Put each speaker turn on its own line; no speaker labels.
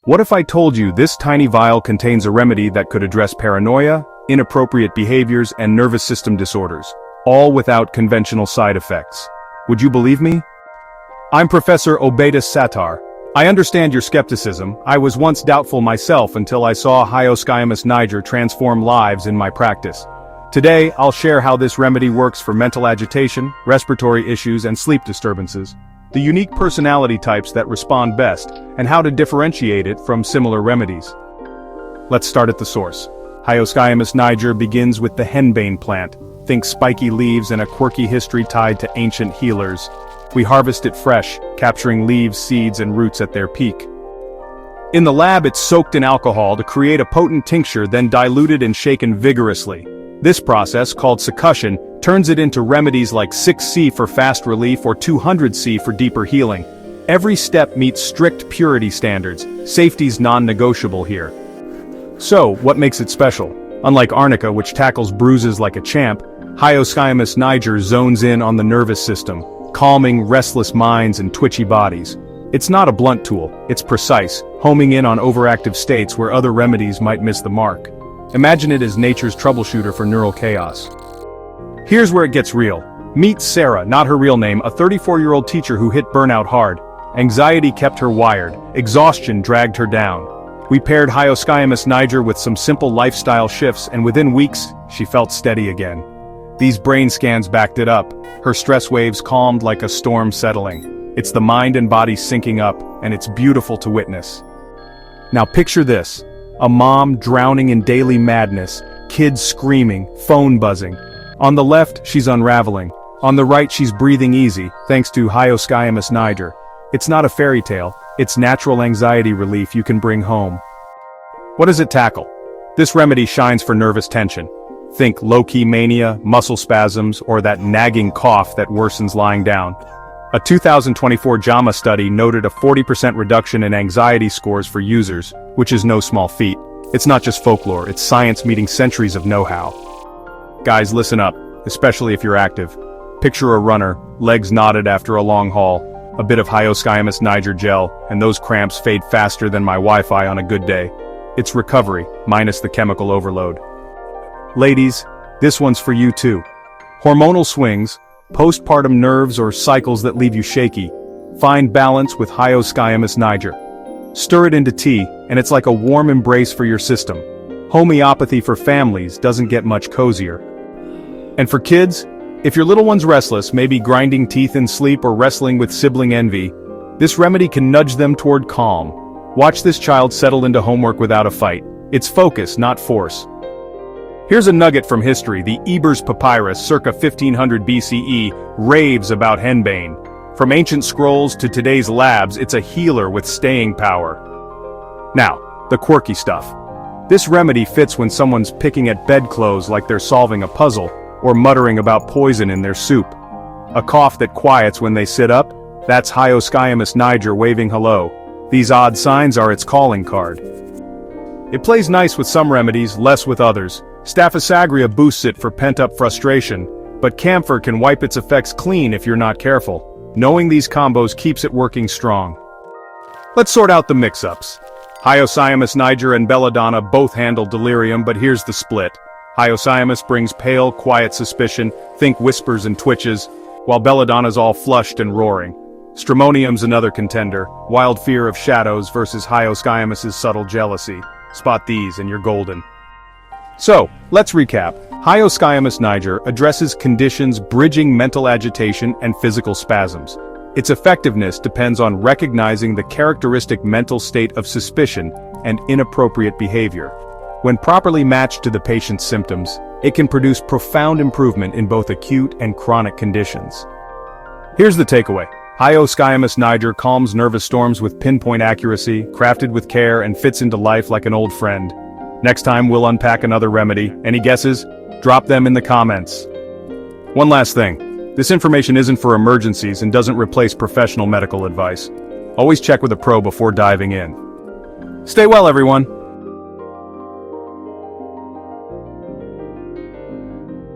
What if I told you this tiny vial contains a remedy that could address paranoia, inappropriate behaviors, and nervous system disorders, all without conventional side effects? Would you believe me? I'm Professor Obaidus Sattar. I understand your skepticism. I was once doubtful myself until I saw Hyoscyamus Niger transform lives in my practice. Today, I'll share how this remedy works for mental agitation, respiratory issues, and sleep disturbances, the unique personality types that respond best, and how to differentiate it from similar remedies. Let's start at the source. Hyoscyamus Niger begins with the Henbane plant. Think spiky leaves and a quirky history tied to ancient healers. We harvest it fresh, capturing leaves, seeds, and roots at their peak. In the lab, it's soaked in alcohol to create a potent tincture, then diluted and shaken vigorously. This process, called succussion, turns it into remedies like 6C for fast relief or 200C for deeper healing. Every step meets strict purity standards. Safety's non-negotiable here. So, what makes it special? Unlike arnica, which tackles bruises like a champ, Hyoscyamus Niger zones in on the nervous system, calming restless minds and twitchy bodies. It's not a blunt tool, it's precise, homing in on overactive states where other remedies might miss the mark. Imagine it as nature's troubleshooter for neural chaos. Here's where it gets real. Meet Sarah, not her real name, a 34-year-old teacher who hit burnout hard. Anxiety kept her wired, exhaustion dragged her down. We paired Hyoscyamus Niger with some simple lifestyle shifts, and within weeks, she felt steady again. These brain scans backed it up. Her stress waves calmed like a storm settling. It's the mind and body syncing up, and it's beautiful to witness. Now picture this. A mom drowning in daily madness, kids screaming, phone buzzing. On the left, she's unraveling. On the right, she's breathing easy, thanks to Hyoscyamus Niger. It's not a fairy tale, it's natural anxiety relief you can bring home. What does it tackle? This remedy shines for nervous tension. Think low-key mania, muscle spasms, or that nagging cough that worsens lying down. A 2024 JAMA study noted a 40% reduction in anxiety scores for users, which is no small feat. It's not just folklore, it's science meeting centuries of know-how. Guys, listen up, especially if you're active. Picture a runner, legs knotted after a long haul, a bit of Hyoscyamus Niger gel, and those cramps fade faster than my Wi-Fi on a good day. It's recovery, minus the chemical overload. Ladies, this one's for you too. Hormonal swings, postpartum nerves, or cycles that leave you shaky. Find balance with Hyoscyamus Niger. Stir it into tea, and it's like a warm embrace for your system. Homeopathy for families doesn't get much cozier. And for kids, if your little one's restless, maybe grinding teeth in sleep or wrestling with sibling envy, this remedy can nudge them toward calm. Watch this child settle into homework without a fight. It's focus, not force. Here's a nugget from history. The Ebers Papyrus, circa 1500 BCE, raves about Henbane. From ancient scrolls to today's labs, it's a healer with staying power. Now, the quirky stuff. This remedy fits when someone's picking at bedclothes like they're solving a puzzle, or muttering about poison in their soup. A cough that quiets when they sit up, that's Hyoscyamus Niger waving hello. These odd signs are its calling card. It plays nice with some remedies, less with others. Staphysagria boosts it for pent-up frustration, but camphor can wipe its effects clean if you're not careful. Knowing these combos keeps it working strong. Let's sort out the mix-ups. Hyoscyamus Niger and belladonna both handle delirium, but here's the split. Hyoscyamus brings pale, quiet suspicion, think whispers and twitches, while belladonna's all flushed and roaring. Stramonium's another contender, wild fear of shadows versus Hyoscyamus's subtle jealousy. Spot these and you're golden. So, let's recap. Hyoscyamus Niger addresses conditions bridging mental agitation and physical spasms. Its effectiveness depends on recognizing the characteristic mental state of suspicion and inappropriate behavior. When properly matched to the patient's symptoms, it can produce profound improvement in both acute and chronic conditions. Here's the takeaway. Hyoscyamus Niger calms nervous storms with pinpoint accuracy, crafted with care, and fits into life like an old friend. Next time we'll unpack another remedy. Any guesses? Drop them in the comments. One last thing. This information isn't for emergencies and doesn't replace professional medical advice. Always check with a pro before diving in. Stay well, everyone.